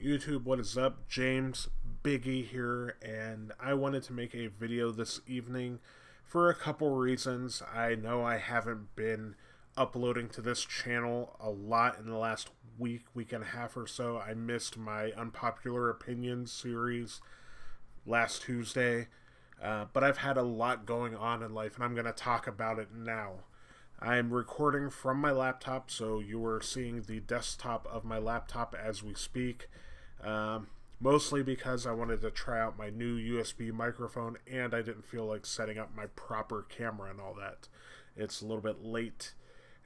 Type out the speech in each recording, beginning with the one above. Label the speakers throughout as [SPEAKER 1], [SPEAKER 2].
[SPEAKER 1] YouTube, what is up? James Biggie here, and I wanted to make a video this evening for a couple reasons. I know I haven't been uploading to this channel a lot in the last week and a half or so. I missed my Unpopular Opinions series last Tuesday, but I've had a lot going on in life, and I'm going to talk about it now. I'm recording from my laptop, so you are seeing the desktop of my laptop as we speak. Mostly because I wanted to try out my new USB microphone, and I didn't feel like setting up my proper camera and all that. It's a little bit late,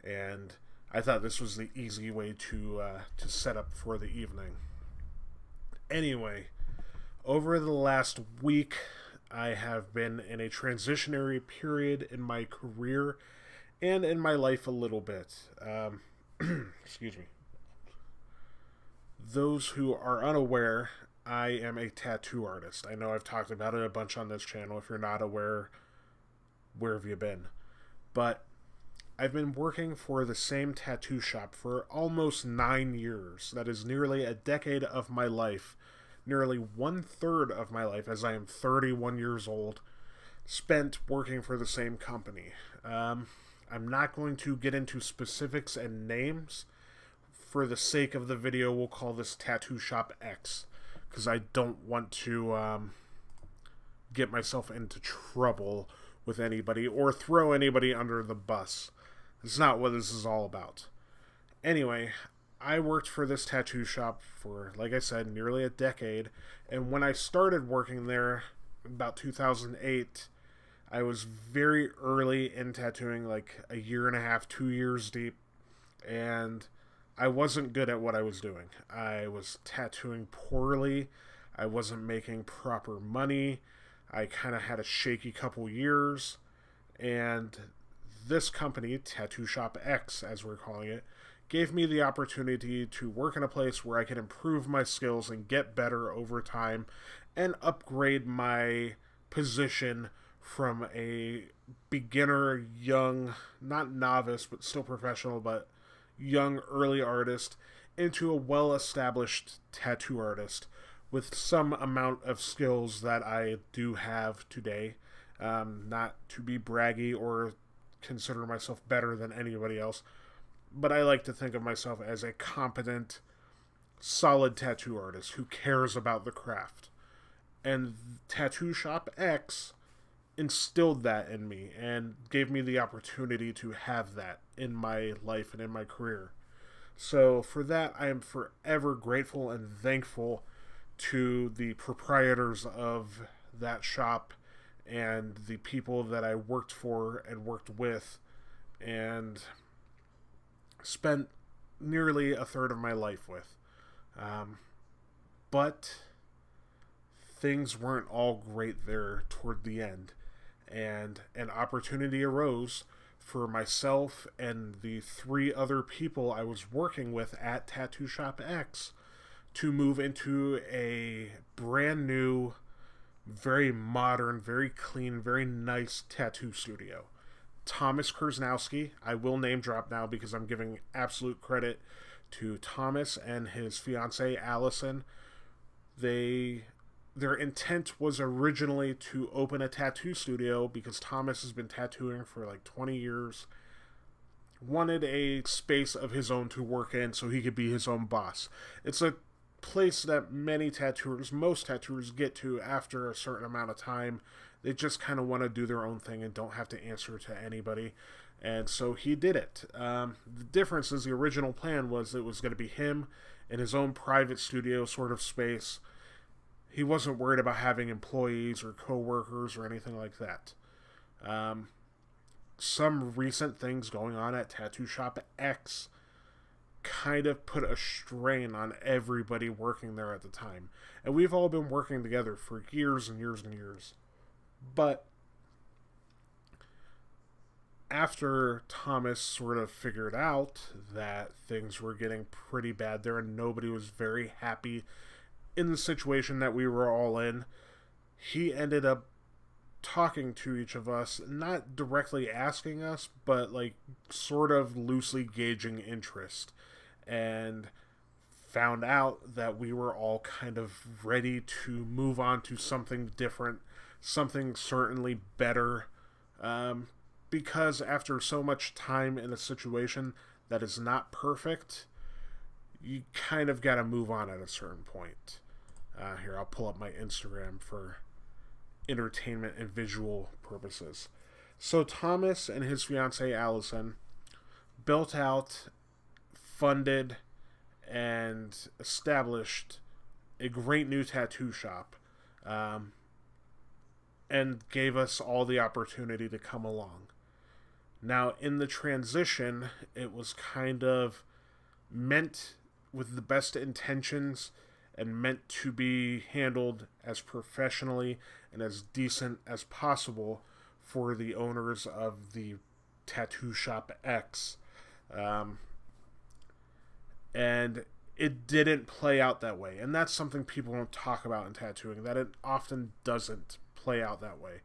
[SPEAKER 1] and I thought this was the easy way to set up for the evening. Anyway, over the last week, I have been in a transitionary period in my career and in my life a little bit. Excuse me. Those who are unaware, I am a tattoo artist. I know I've talked about it a bunch on this channel. If you're not aware, where have you been? But I've been working for the same tattoo shop for almost 9 years. That is nearly a decade of my life. Nearly 1/3 of my life, as I am 31 years old, spent working for the same company. I'm not going to get into specifics and names. For the sake of the video, we'll call this Tattoo Shop X, because I don't want to get myself into trouble with anybody or throw anybody under the bus. It's not what this is all about. Anyway, I worked for this tattoo shop for, like I said, nearly a decade, and when I started working there, about 2008, I was very early in tattooing, like a year and a half, 2 years deep, and I wasn't good at what I was doing. I was tattooing poorly. I wasn't making proper money. I kind of had a shaky couple years, and this company, Tattoo Shop X, as we're calling it, gave me the opportunity to work in a place where I could improve my skills and get better over time and upgrade my position from a beginner, young, not novice, but still professional, but young, early artist into a well-established tattoo artist with some amount of skills that I do have today. Not to be braggy or consider myself better than anybody else, but I like to think of myself as a competent, solid tattoo artist who cares about the craft. And Tattoo Shop X instilled that in me and gave me the opportunity to have that in my life and in my career. So for that, I am forever grateful and thankful to the proprietors of that shop and the people that I worked for and worked with and spent nearly a third of my life with. But things weren't all great there toward the end, and an opportunity arose for myself and the 3 other people I was working with at Tattoo Shop X to move into a brand new, very modern, very clean, very nice tattoo studio. Thomas Kursnowski, I will name drop now because I'm giving absolute credit to Thomas and his fiancée Allison. Their intent was originally to open a tattoo studio because Thomas has been tattooing for like 20 years. Wanted a space of his own to work in so he could be his own boss. It's a place that most tattooers get to after a certain amount of time. They just kind of want to do their own thing and don't have to answer to anybody. And so he did it. The difference is the original plan was it was going to be him in his own private studio sort of space. He wasn't worried about having employees or co-workers or anything like that. Some recent things going on at Tattoo Shop X kind of put a strain on everybody working there at the time. And we've all been working together for years and years and years. But after Thomas sort of figured out that things were getting pretty bad there and nobody was very happy in the situation that we were all in, he ended up talking to each of us, not directly asking us, but like sort of loosely gauging interest. And found out that we were all kind of ready to move on to something different, something certainly better. Because after so much time in a situation that is not perfect, you kind of got to move on at a certain point. Here, I'll pull up my Instagram for entertainment and visual purposes. So Thomas and his fiancee Allison built out, funded, and established a great new tattoo shop, and gave us all the opportunity to come along. Now, in the transition, it was kind of meant with the best intentions and meant to be handled as professionally and as decent as possible for the owners of the Tattoo Shop X. And it didn't play out that way. And that's something people don't talk about in tattooing, that it often doesn't play out that way.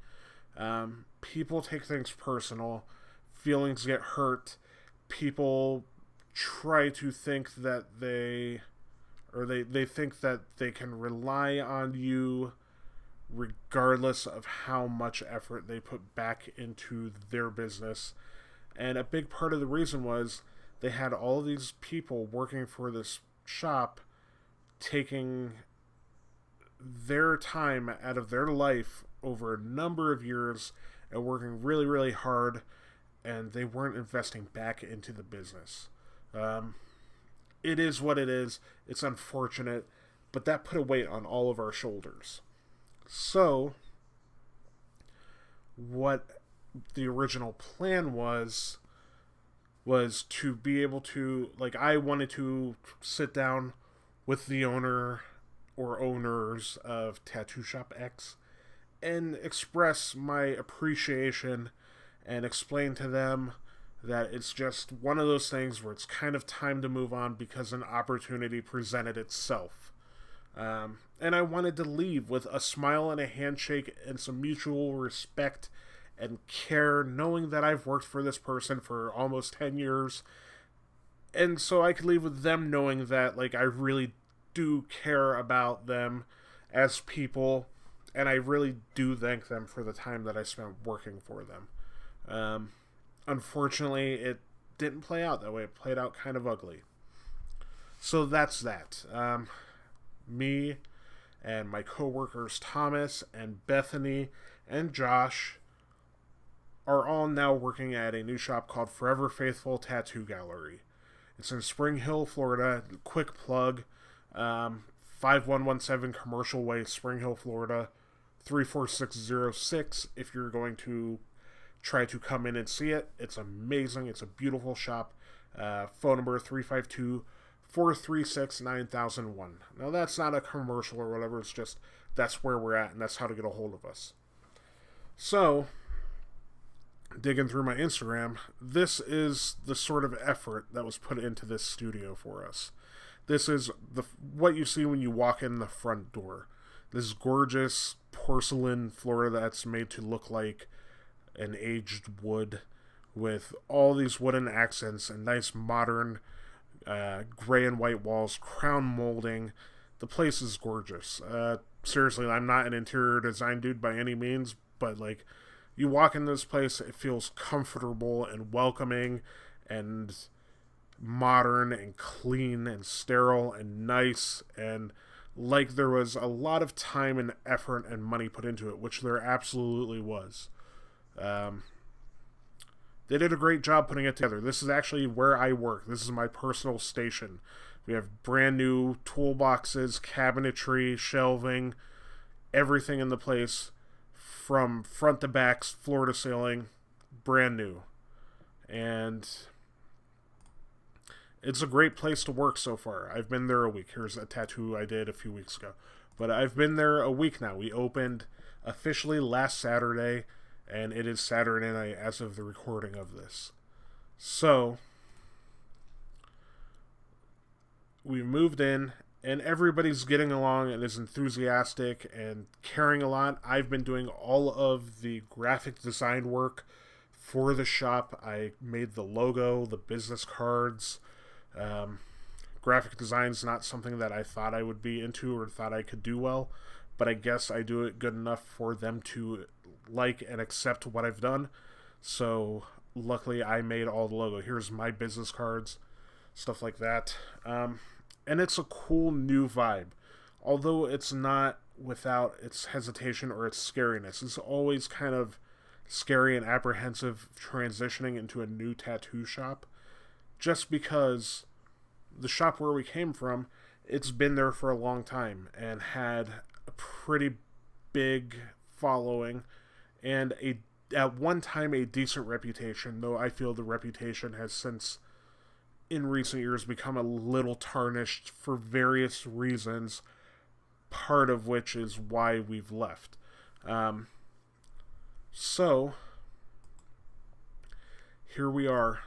[SPEAKER 1] People take things personal. Feelings get hurt. People try to think that they think that they can rely on you regardless of how much effort they put back into their business. And a big part of the reason was they had all these people working for this shop taking their time out of their life over a number of years and working really, really hard, and they weren't investing back into the business. It is what it is. It's unfortunate, but that put a weight on all of our shoulders. So, what the original plan was to be able to, like, I wanted to sit down with the owner or owners of Tattoo Shop X and express my appreciation and explain to them that it's just one of those things where it's kind of time to move on because an opportunity presented itself. And I wanted to leave with a smile and a handshake and some mutual respect and care, knowing that I've worked for this person for almost 10 years. And so I could leave with them knowing that, like, I really do care about them as people, and I really do thank them for the time that I spent working for them. Unfortunately, it didn't play out that way. It played out kind of ugly. So that's that. Me and my co-workers Thomas and Bethany and Josh are all now working at a new shop called Forever Faithful Tattoo Gallery. It's in Spring Hill, Florida. Quick plug, 5117 Commercial Way, Spring Hill, Florida, 34606 if you're going to try to come in and see it. It's amazing. It's a beautiful shop. Phone number 352-436-9001. Now, that's not a commercial or whatever. It's just that's where we're at, and that's how to get a hold of us. So, digging through my Instagram, this is the sort of effort that was put into this studio for us. This is what you see when you walk in the front door. This gorgeous porcelain floor that's made to look like an aged wood with all these wooden accents and nice modern gray and white walls, crown molding. The place is gorgeous. Seriously, I'm not an interior design dude by any means, but like, you walk in this place, it feels comfortable and welcoming and modern and clean and sterile and nice, and like there was a lot of time and effort and money put into it, which there absolutely was. They did a great job putting it together. This is actually where I work. This is my personal station. We have brand new toolboxes, cabinetry, shelving, everything in the place from front to back, floor to ceiling, brand new. And it's a great place to work so far. I've been there a week. Here's a tattoo I did a few weeks ago. But I've been there a week now. We opened officially last Saturday, and it is Saturday night as of the recording of this. So, we moved in, and everybody's getting along and is enthusiastic and caring a lot. I've been doing all of the graphic design work for the shop. I made the logo, the business cards, Graphic design's not something that I thought I would be into or thought I could do well, but I guess I do it good enough for them to like and accept what I've done. So luckily I made all the logo. Here's my business cards, stuff like that. And it's a cool new vibe. Although it's not without its hesitation or its scariness. It's always kind of scary and apprehensive transitioning into a new tattoo shop. Just because the shop where we came from, it's been there for a long time and had a pretty big following and at one time a decent reputation, though I feel the reputation has since in recent years become a little tarnished for various reasons, part of which is why we've left. So here we are.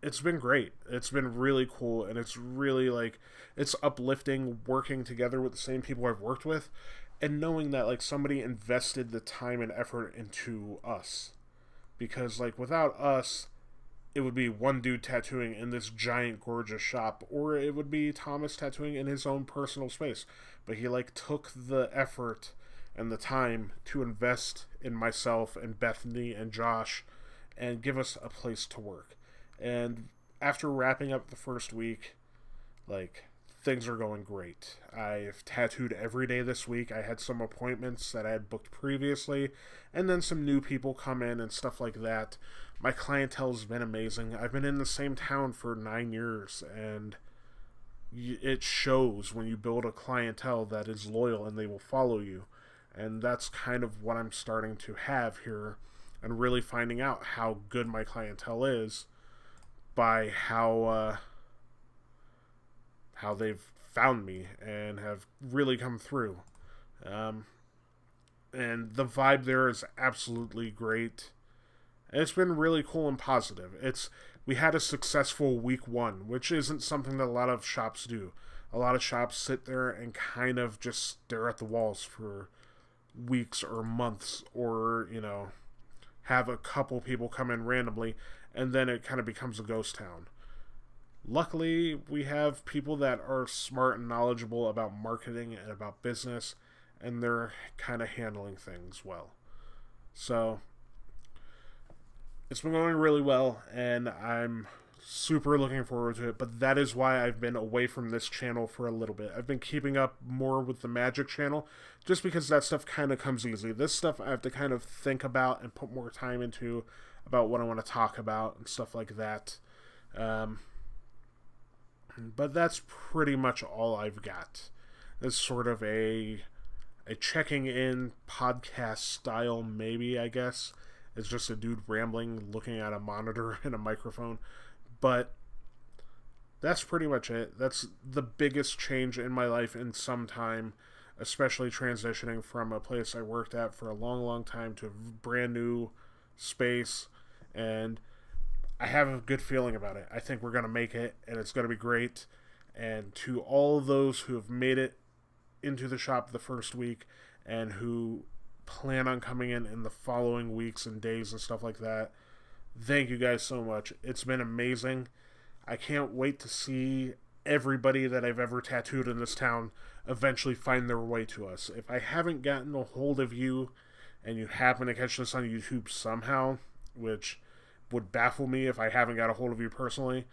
[SPEAKER 1] It's been great. It's been really cool, and it's really it's uplifting working together with the same people I've worked with, and knowing that somebody invested the time and effort into us. Because without us, it would be one dude tattooing in this giant gorgeous shop, or it would be Thomas tattooing in his own personal space. But he took the effort and the time to invest in myself and Bethany and Josh and give us a place to work. And after wrapping up the first week, things are going great. I've tattooed every day this week. I had some appointments that I had booked previously, and then some new people come in and stuff like that. My clientele's been amazing. I've been in the same town for 9 years, and it shows when you build a clientele that is loyal and they will follow you. And that's kind of what I'm starting to have here, and really finding out how good my clientele is by how they've found me and have really come through. And the vibe there is absolutely great. And it's been really cool and positive. We had a successful week 1, which isn't something that a lot of shops do. A lot of shops sit there and kind of just stare at the walls for weeks or months, or have a couple people come in randomly, and then it kind of becomes a ghost town. Luckily, we have people that are smart and knowledgeable about marketing and about business, and they're kind of handling things well. So it's been going really well, and I'm super looking forward to it, but that is why I've been away from this channel for a little bit. I've been keeping up more with the Magic channel, just because that stuff kind of comes easy. This stuff I have to kind of think about and put more time into, about what I want to talk about and stuff like that. But that's pretty much all I've got. It's sort of a checking in podcast style, maybe, I guess. It's just a dude rambling, looking at a monitor and a microphone. But that's pretty much it. That's the biggest change in my life in some time, especially transitioning from a place I worked at for a long, long time to a brand new space. And I have a good feeling about it. I think we're going to make it, and it's going to be great. And to all those who have made it into the shop the first week and who plan on coming in the following weeks and days and stuff like that, thank you guys so much. It's been amazing. I can't wait to see everybody that I've ever tattooed in this town eventually find their way to us. If I haven't gotten a hold of you and you happen to catch this on YouTube somehow, which would baffle me if I haven't got a hold of you personally,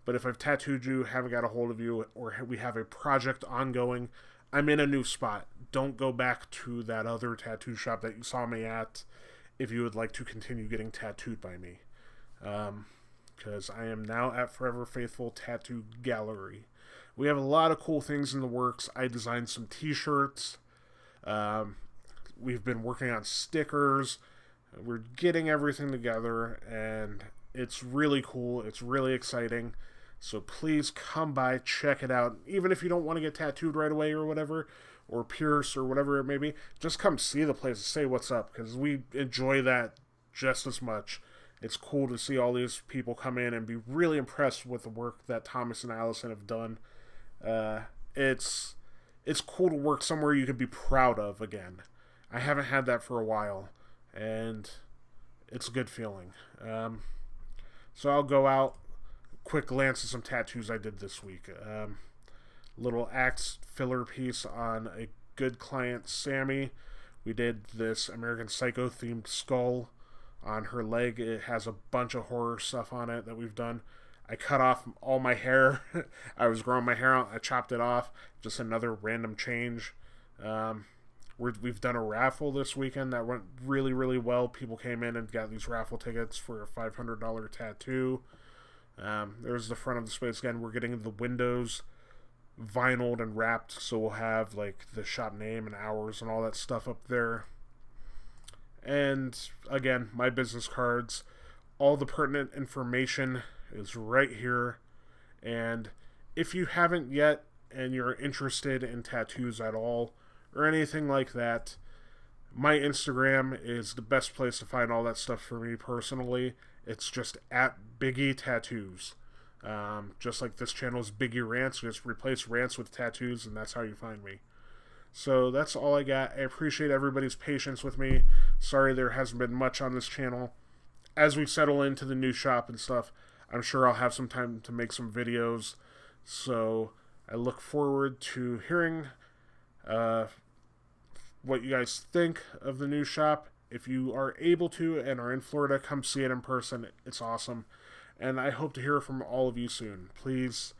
[SPEAKER 1] but if I've tattooed you, haven't got a hold of you, or we have a project ongoing, I'm in a new spot. Don't go back to that other tattoo shop that you saw me at if you would like to continue getting tattooed by me. Because I am now at Forever Faithful Tattoo Gallery. We have a lot of cool things in the works. I designed some t-shirts. We've been working on stickers. We're getting everything together, and it's really cool. It's really exciting. So please come by, check it out. Even if you don't want to get tattooed right away or whatever, or pierce or whatever it may be, just come see the place and say what's up, because we enjoy that just as much. It's cool to see all these people come in and be really impressed with the work that Thomas and Allison have done. It's cool to work somewhere you can be proud of again. I haven't had that for a while, and it's a good feeling. So I'll go out, quick glance at some tattoos I did this week. Little axe filler piece on a good client, Sammy. We did this American Psycho themed skull on her leg. It has a bunch of horror stuff on it that we've done. I cut off all my hair. I was growing my hair out. I chopped it off. Just another random change. We've done a raffle this weekend that went really, really well. People came in and got these raffle tickets for a $500 tattoo. There's the front of the space again. We're getting the windows vinyled and wrapped, so we'll have like the shop name and hours and all that stuff up there. And again, my business cards, all the pertinent information is right here. And if you haven't yet and you're interested in tattoos at all or anything like that, my Instagram is the best place to find all that stuff for me personally. It's just at Biggie Tattoos. Just like this channel is Biggie Rants, you just replace rants with tattoos, and that's how you find me. So that's all I got. I appreciate everybody's patience with me. Sorry there hasn't been much on this channel. As we settle into the new shop and stuff, I'm sure I'll have some time to make some videos. So I look forward to hearing what you guys think of the new shop. If you are able to and are in Florida, come see it in person. It's awesome. And I hope to hear from all of you soon. Please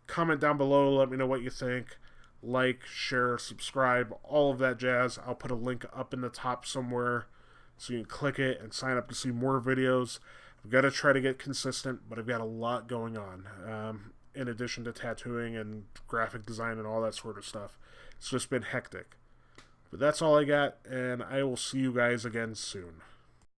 [SPEAKER 1] comment down below. Let me know what you think. Like, share, subscribe, all of that jazz. I'll put a link up in the top somewhere so you can click it and sign up to see more videos. I've got to try to get consistent, but I've got a lot going on. In addition to tattooing and graphic design and all that sort of stuff. It's just been hectic. But that's all I got, and I will see you guys again soon.